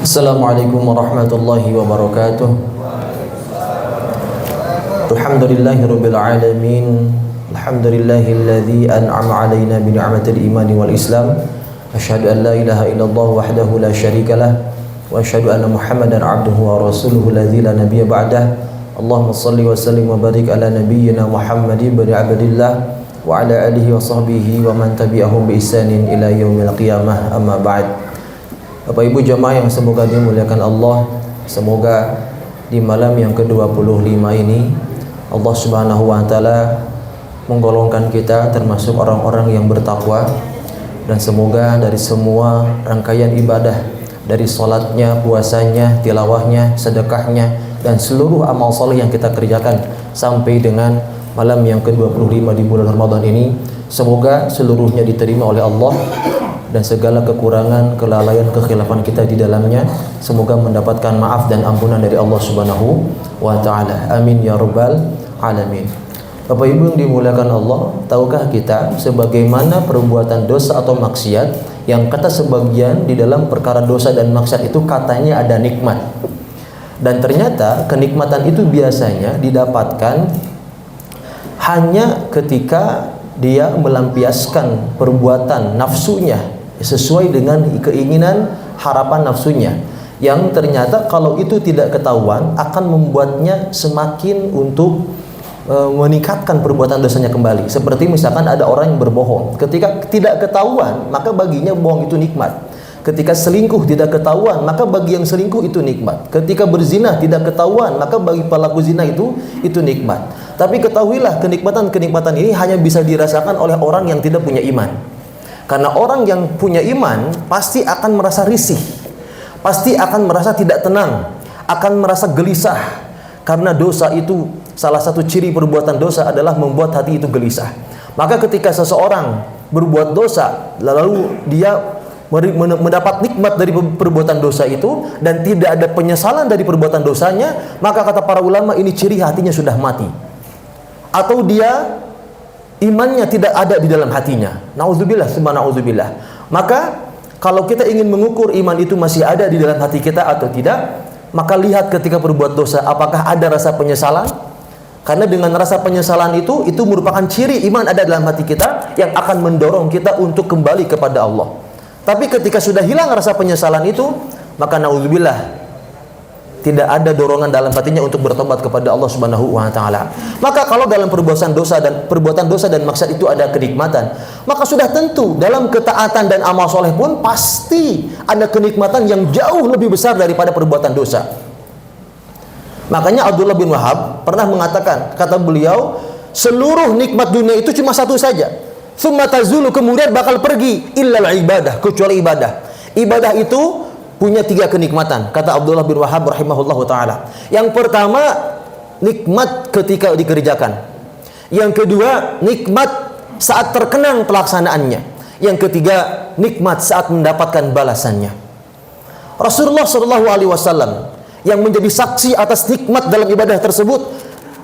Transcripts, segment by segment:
Assalamualaikum warahmatullahi wabarakatuh. Alhamdulillahirabbil alamin. Alhamdulillahilladzi an'ama 'alaina bi ni'matil imani wal islam. Asyhadu an la ilaha illallah wahdahu la syarikalah wa asyhadu anna Muhammadan 'abduhu wa rasuluhu alladzi la nabiyya ba'dah. Allahumma shalli wa sallim wa barik ala nabiyyina Muhammadin bin Abdillah wa ala alihi wa sahbihi wa man tabi'ahum bi ihsanin ila yaumil qiyamah. Amma ba'd. Bapak Ibu jemaah yang semoga dimuliakan Allah, semoga di malam yang ke-25 ini Allah Subhanahu wa taala menggolongkan kita termasuk orang-orang yang bertakwa, dan semoga dari semua rangkaian ibadah, dari salatnya, puasanya, tilawahnya, sedekahnya, dan seluruh amal saleh yang kita kerjakan sampai dengan malam yang ke-25 di bulan Ramadan ini, semoga seluruhnya diterima oleh Allah, dan segala kekurangan, kelalaian, kekhilafan kita di dalamnya semoga mendapatkan maaf dan ampunan dari Allah Subhanahu wa taala. Amin ya rabbal alamin. Bapak Ibu yang dimuliakan Allah, tahukah kita sebagaimana perbuatan dosa atau maksiat yang kata sebagian di dalam perkara dosa dan maksiat itu katanya ada nikmat. Dan ternyata kenikmatan itu biasanya didapatkan hanya ketika dia melampiaskan perbuatan nafsunya sesuai dengan keinginan harapan nafsunya, yang ternyata kalau itu tidak ketahuan akan membuatnya semakin untuk meningkatkan perbuatan dosanya kembali. Seperti misalkan ada orang yang berbohong, ketika tidak ketahuan maka baginya bohong itu nikmat. Ketika selingkuh tidak ketahuan maka bagi yang selingkuh itu nikmat. Ketika berzina tidak ketahuan maka bagi pelaku zina itu nikmat. Tapi ketahuilah kenikmatan-kenikmatan ini hanya bisa dirasakan oleh orang yang tidak punya iman. Karena orang yang punya iman pasti akan merasa risih, pasti akan merasa tidak tenang, akan merasa gelisah. Karena dosa itu, salah satu ciri perbuatan dosa adalah membuat hati itu gelisah. Maka ketika seseorang berbuat dosa, lalu dia mendapat nikmat dari perbuatan dosa itu dan tidak ada penyesalan dari perbuatan dosanya, maka kata para ulama ini ciri hatinya sudah mati, atau dia imannya tidak ada di dalam hatinya. Nauzubillah, summa nauzubillah. Maka kalau kita ingin mengukur iman itu masih ada di dalam hati kita atau tidak, maka lihat ketika berbuat dosa apakah ada rasa penyesalan. Karena dengan rasa penyesalan itu merupakan ciri iman ada dalam hati kita yang akan mendorong kita untuk kembali kepada Allah. Tapi ketika sudah hilang rasa penyesalan itu, maka nauzubillah, tidak ada dorongan dalam hatinya untuk bertobat kepada Allah Subhanahu wa taala. Maka kalau dalam perbuatan dosa dan maksiat itu ada kenikmatan, maka sudah tentu dalam ketaatan dan amal soleh pun pasti ada kenikmatan yang jauh lebih besar daripada perbuatan dosa. Makanya Abdullah bin Wahab pernah mengatakan, kata beliau, seluruh nikmat dunia itu cuma satu saja. Tsumma tazulu, kemudian bakal pergi, illal ibadah, kecuali ibadah. Ibadah itu punya 3 kenikmatan, kata Abdullah bin Wahab rahimahullahu ta'ala. Yang pertama, nikmat ketika dikerjakan. Yang kedua, nikmat saat terkenang pelaksanaannya. Yang ketiga, nikmat saat mendapatkan balasannya. Rasulullah SAW yang menjadi saksi atas nikmat dalam ibadah tersebut,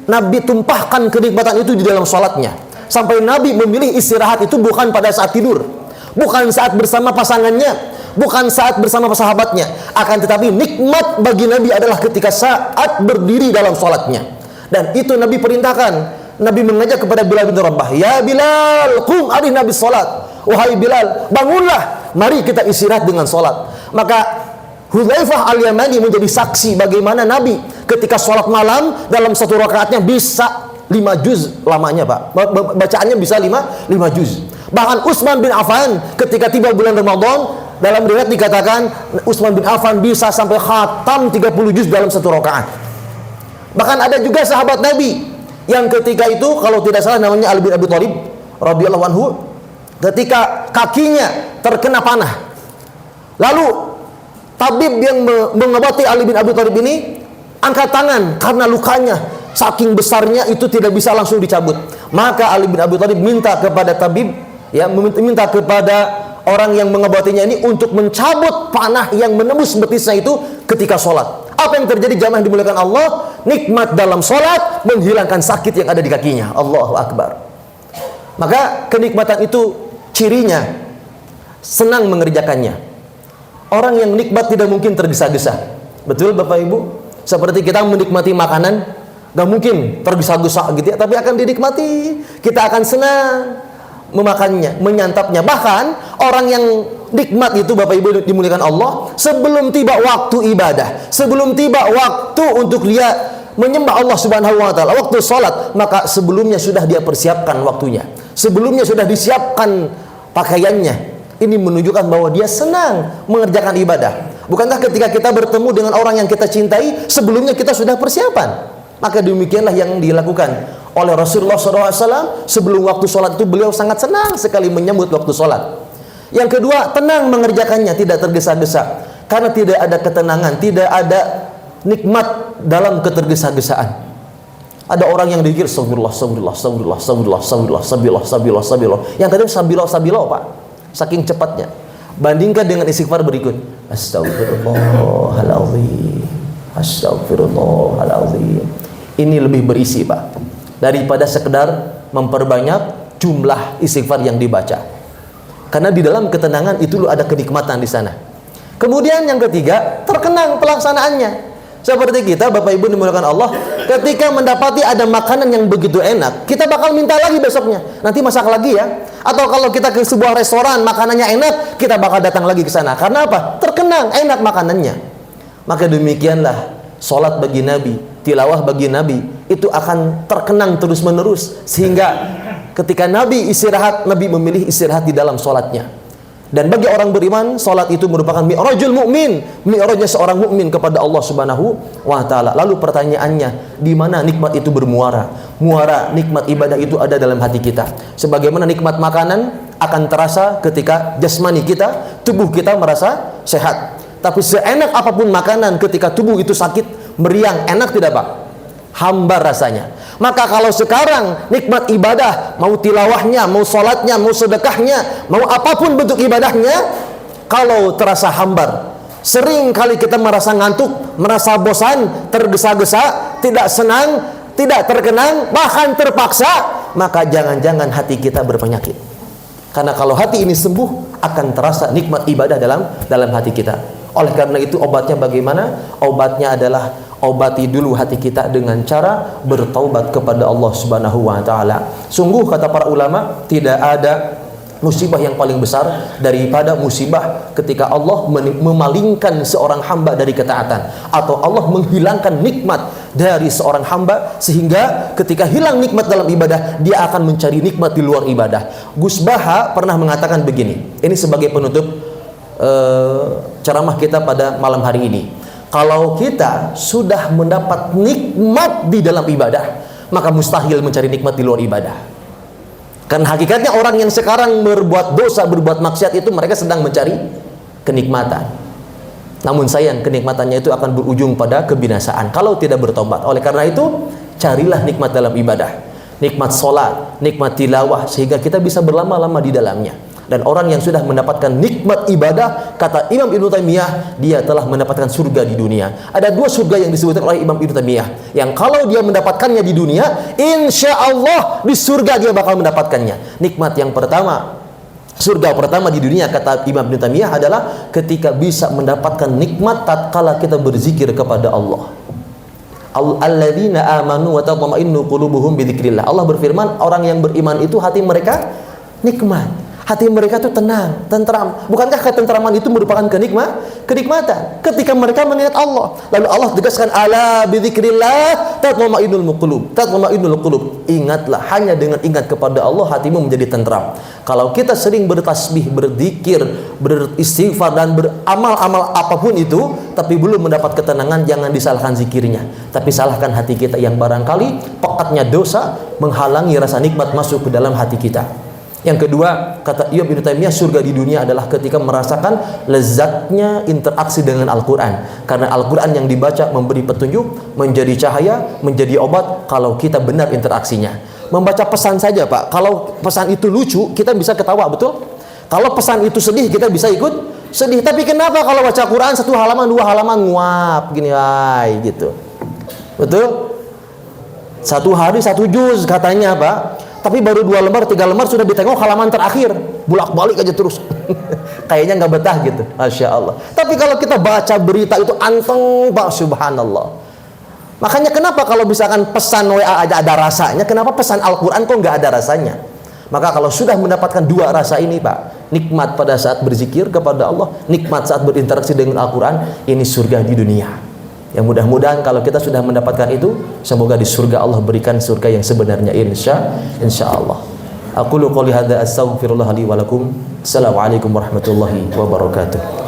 Nabi tumpahkan kenikmatan itu di dalam sholatnya. Sampai Nabi memilih istirahat itu bukan pada saat tidur, bukan saat bersama pasangannya, bukan saat bersama sahabatnya, akan tetapi nikmat bagi Nabi adalah ketika saat berdiri dalam sholatnya. Dan itu Nabi perintahkan. Nabi mengajak kepada Bilal bin Rabah, ya Bilal, qum arihna bis sholat. Wahai Bilal, bangunlah, mari kita istirahat dengan sholat. Maka Hudzaifah al-Yamani menjadi saksi bagaimana Nabi ketika sholat malam dalam satu rakaatnya bisa 5 juz lamanya, Pak. Bacaannya bisa 5 juz. Bahkan Utsman bin Affan ketika tiba bulan Ramadan, dalam riwayat dikatakan Utsman bin Affan bisa sampai khatam 30 juz dalam satu rakaat. Bahkan ada juga sahabat Nabi yang ketika itu kalau tidak salah namanya Ali bin Abi Thalib radhiyallahu anhu, ketika kakinya terkena panah, lalu tabib yang mengobati Ali bin Abi Thalib ini angkat tangan karena lukanya saking besarnya itu tidak bisa langsung dicabut. Maka Ali bin Abi Thalib minta kepada tabib, minta kepada orang yang mengobatinya ini untuk mencabut panah yang menembus betisnya itu ketika sholat. Apa yang terjadi jamaah yang dimuliakan Allah? Nikmat dalam sholat menghilangkan sakit yang ada di kakinya. Allahu Akbar. Maka kenikmatan itu cirinya senang mengerjakannya. Orang yang nikmat tidak mungkin tergesa-gesa. Betul Bapak Ibu? Seperti kita menikmati makanan, gak mungkin tergesa-gesa gitu ya, tapi akan dinikmati. Kita akan senang memakannya, menyantapnya. Bahkan orang yang nikmat itu Bapak Ibu dimuliakan Allah, sebelum tiba waktu ibadah, sebelum tiba waktu untuk dia menyembah Allah Subhanahu wa taala, waktu salat, maka sebelumnya sudah dia persiapkan waktunya. Sebelumnya sudah disiapkan pakaiannya. Ini menunjukkan bahwa dia senang mengerjakan ibadah. Bukankah ketika kita bertemu dengan orang yang kita cintai, sebelumnya kita sudah persiapan? Maka demikianlah yang dilakukan oleh Rasulullah SAW. Sebelum waktu sholat itu beliau sangat senang sekali menyambut waktu sholat. Yang kedua, tenang mengerjakannya, tidak tergesa-gesa. Karena tidak ada ketenangan, tidak ada nikmat dalam ketergesa-gesaan. Ada orang yang dikir sabirullah, sabirullah, sabirullah, sabirullah, sabirullah, sabirullah, sabirullah, sabirullah. Yang kedua sabirullah, sabirullah Pak. Saking cepatnya. Bandingkan dengan istighfar berikut. Astagfirullahaladzim, astagfirullahaladzim. Ini lebih berisi Pak, daripada sekedar memperbanyak jumlah istighfar yang dibaca. Karena di dalam ketenangan itu ada kenikmatan di sana. Kemudian yang ketiga, terkenang pelaksanaannya. Seperti kita Bapak Ibu dimuliakan Allah, ketika mendapati ada makanan yang begitu enak, kita bakal minta lagi besoknya. Nanti masak lagi ya. Atau kalau kita ke sebuah restoran, makanannya enak, kita bakal datang lagi ke sana. Karena apa? Terkenang, enak makanannya. Maka demikianlah sholat bagi Nabi, tilawah bagi Nabi, itu akan terkenang terus-menerus. Sehingga ketika Nabi istirahat, Nabi memilih istirahat di dalam sholatnya. Dan bagi orang beriman, salat itu merupakan mi'rajul mukmin, mi'rajnya seorang mukmin kepada Allah Subhanahu wa taala. Lalu pertanyaannya, di mana nikmat itu bermuara? Muara nikmat ibadah itu ada dalam hati kita. Sebagaimana nikmat makanan akan terasa ketika jasmani kita, tubuh kita merasa sehat. Tapi seenak apapun makanan ketika tubuh itu sakit, meriang, enak tidak Pak? Hambar rasanya. Maka kalau sekarang nikmat ibadah, mau tilawahnya, mau sholatnya, mau sedekahnya, mau apapun bentuk ibadahnya, kalau terasa hambar, sering kali kita merasa ngantuk, merasa bosan, tergesa-gesa, tidak senang, tidak terkenang, bahkan terpaksa, maka jangan-jangan hati kita berpenyakit. Karena kalau hati ini sembuh, akan terasa nikmat ibadah dalam hati kita. Oleh karena itu obatnya bagaimana? Obatnya adalah obati dulu hati kita dengan cara bertaubat kepada Allah Subhanahu wa taala. Sungguh kata para ulama, tidak ada musibah yang paling besar daripada musibah ketika Allah memalingkan seorang hamba dari ketaatan, atau Allah menghilangkan nikmat dari seorang hamba, sehingga ketika hilang nikmat dalam ibadah, dia akan mencari nikmat di luar ibadah. Gus Baha pernah mengatakan begini, ini sebagai penutup ceramah kita pada malam hari ini. Kalau kita sudah mendapat nikmat di dalam ibadah, maka mustahil mencari nikmat di luar ibadah. Karena hakikatnya orang yang sekarang berbuat dosa, berbuat maksiat itu mereka sedang mencari kenikmatan. Namun sayang, kenikmatannya itu akan berujung pada kebinasaan kalau tidak bertobat. Oleh karena itu, carilah nikmat dalam ibadah. Nikmat sholat, nikmat tilawah, sehingga kita bisa berlama-lama di dalamnya. Dan orang yang sudah mendapatkan nikmat ibadah, kata Imam Ibnu Taimiyah, dia telah mendapatkan surga di dunia. Ada dua surga yang disebutkan oleh Imam Ibnu Taimiyah, yang kalau dia mendapatkannya di dunia, insya Allah di surga dia bakal mendapatkannya. Nikmat yang pertama, surga pertama di dunia, kata Imam Ibnu Taimiyah, adalah ketika bisa mendapatkan nikmat tatkala kita berzikir kepada Allah. Alladzina amanu wa tatma'innu qulubuhum bidzikrillah. Allah berfirman, orang yang beriman itu hati mereka nikmat. Hati mereka itu tenang, tentram. Bukankah ketentraman itu merupakan kenikmatan ketika mereka mengingat Allah? Lalu Allah tegaskan, ala bidzikrillah tatma'innul qulub. Tatma'innul qulub. Ingatlah, hanya dengan ingat kepada Allah hatimu menjadi tentram. Kalau kita sering bertasbih, berzikir, beristighfar dan beramal-amal apapun itu, tapi belum mendapat ketenangan, jangan disalahkan zikirnya, tapi salahkan hati kita yang barangkali pekatnya dosa menghalangi rasa nikmat masuk ke dalam hati kita. Yang kedua, kata Ibnu Taimiyah, surga di dunia adalah ketika merasakan lezatnya interaksi dengan Al-Quran. Karena Al-Quran yang dibaca memberi petunjuk, menjadi cahaya, menjadi obat kalau kita benar interaksinya. Membaca pesan saja Pak, kalau pesan itu lucu, kita bisa ketawa, betul? Kalau pesan itu sedih, kita bisa ikut sedih. Tapi kenapa kalau baca Quran 1 halaman, 2 halaman, nguap gini, ay, gitu. Betul? 1 hari 1 juz katanya Pak. Tapi baru 2 lembar, 3 lembar sudah ditengok halaman terakhir, bolak-balik aja terus. kayaknya nggak betah gitu. Masya Allah. Tapi kalau kita baca berita itu anteng Pak, subhanallah. Makanya kenapa kalau misalkan pesan WA aja ada rasanya, kenapa pesan Al-Quran kok nggak ada rasanya? Maka kalau sudah mendapatkan dua rasa ini Pak, nikmat pada saat berzikir kepada Allah, nikmat saat berinteraksi dengan Al-Quran, ini surga di dunia. Yang mudah-mudahan kalau kita sudah mendapatkan itu, semoga di surga Allah berikan surga yang sebenarnya, insya Allah. Aku qouli hadza astaghfirullah li wa lakum. Assalamualaikum warahmatullahi wabarakatuh.